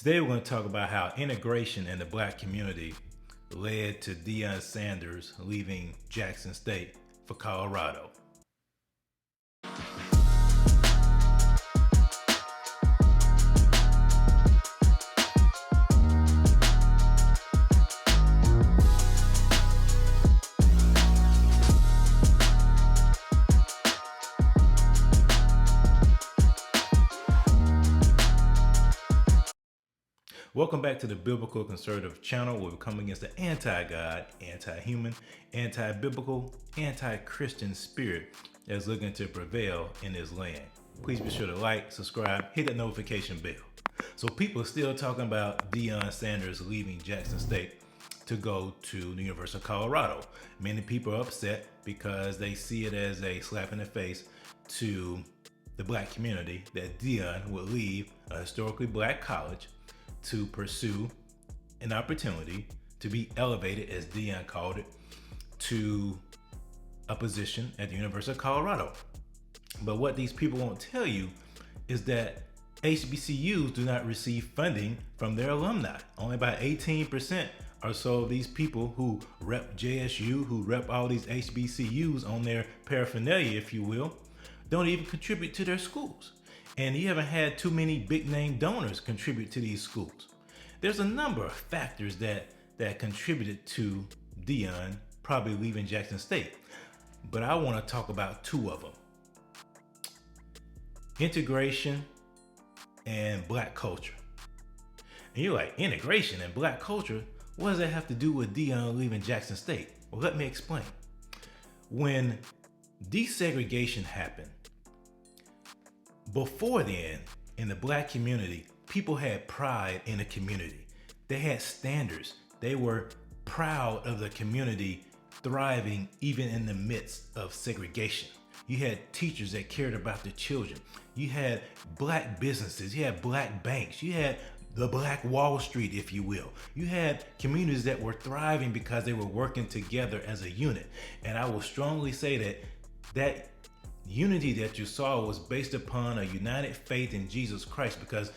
Today we're going to talk about how integration in the black community led to Deion Sanders leaving Jackson State for Colorado. Welcome back to the Biblical Conservative channel, where we come against the anti-God, anti-human, anti-biblical, anti-Christian spirit that's looking to prevail in this land. Please be sure to like, subscribe, hit that notification bell. So people are still talking about Deion Sanders leaving Jackson State to go to the University of Colorado. Many people are upset because they see it as a slap in the face to the black community that Deion would leave a historically black college to pursue an opportunity to be elevated, as Deion called it, to a position at the University of Colorado. But what these people won't tell you is that HBCUs do not receive funding from their alumni. Only about 18% or so of these people who rep JSU, who rep all these HBCUs on their paraphernalia, if you will, don't even contribute to their schools. And you haven't had too many big name donors contribute to these schools. There's a number of factors that contributed to Deion probably leaving Jackson State, but I want to talk about two of them: integration and black culture. And you're like, integration and black culture? What does that have to do with Deion leaving Jackson State? Well, let me explain. When desegregation happened, before then, in the black community, people had pride in the community. They had standards. They were proud of the community thriving even in the midst of segregation. You had teachers that cared about the children. You had black businesses. You had black banks. You had the Black Wall Street, if you will. You had communities that were thriving because they were working together as a unit. And I will strongly say that unity that you saw was based upon a united faith in Jesus Christ, because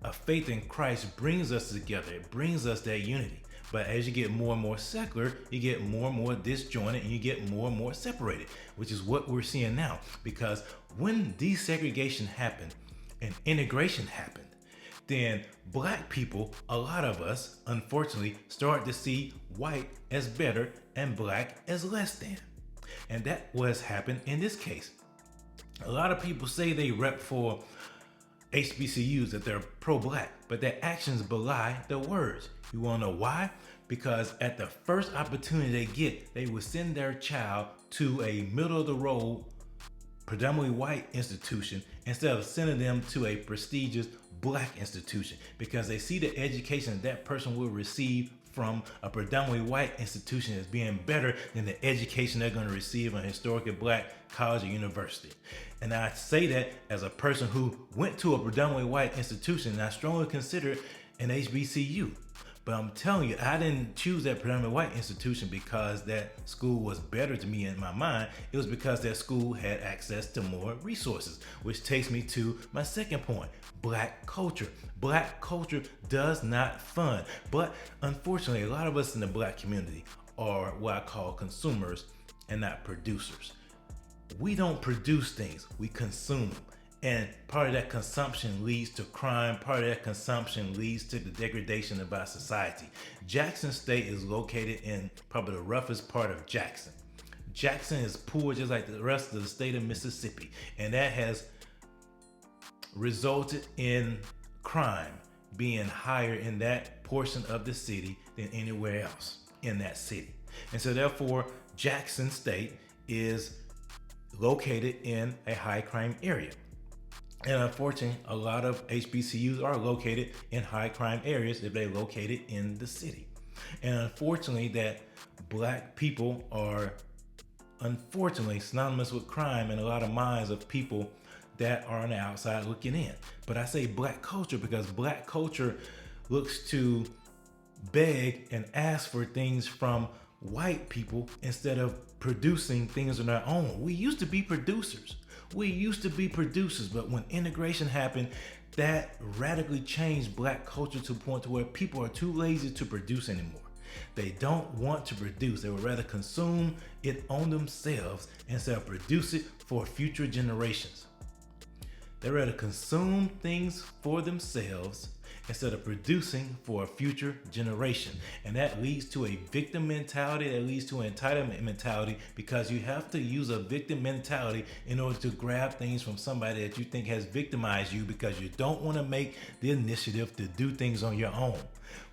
a faith in Christ brings us together. It brings us that unity. But as you get more and more secular, you get more and more disjointed, and you get more and more separated, which is what we're seeing now. Because when desegregation happened and integration happened, then black people, a lot of us, unfortunately, started to see white as better and black as less than. And that was happened in this case. A lot of people say they rep for HBCUs, that they're pro-black, but their actions belie their words. You want to know why? Because at the first opportunity they get, they will send their child to a middle-of-the-road, predominantly white institution instead of sending them to a prestigious black institution, because they see the education that person will receive from a predominantly white institution as being better than the education they're going to receive in a historically black college or university. And I say that as a person who went to a predominantly white institution, and I strongly consider it an HBCU. But I'm telling you, I didn't choose that predominantly white institution because that school was better to me in my mind. It was because that school had access to more resources, which takes me to my second point: black culture. Black culture does not fund. But unfortunately, a lot of us in the black community are what I call consumers and not producers. We don't produce things, we consume them. And part of that consumption leads to crime. Part of that consumption leads to the degradation of our society. Jackson State is located in probably the roughest part of Jackson. Jackson is poor just like the rest of the state of Mississippi. And that has resulted in crime being higher in that portion of the city than anywhere else in that city. And so therefore, Jackson State is located in a high crime area. And unfortunately, a lot of HBCUs are located in high crime areas if they're located in the city. And unfortunately, that black people are unfortunately synonymous with crime in a lot of minds of people that are on the outside looking in. But I say black culture because black culture looks to beg and ask for things from white people instead of producing things on our own. We used to be producers, but when integration happened, That radically changed black culture to a point to where people are too lazy to produce anymore. They don't want to produce. They would rather consume it on themselves instead of produce it for future generations. They rather consume things for themselves instead of producing for a future generation. And that leads to a victim mentality, that leads to an entitlement mentality, because you have to use a victim mentality in order to grab things from somebody that you think has victimized you, because you don't want to make the initiative to do things on your own.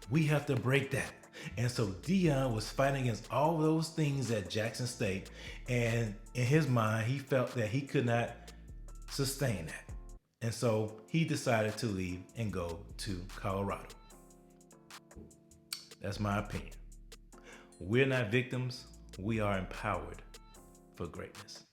We have to break that. And so Deion was fighting against all those things at Jackson State, and in his mind, he felt that he could not sustain that. And so he decided to leave and go to Colorado. That's my opinion. We're not victims, we are empowered for greatness.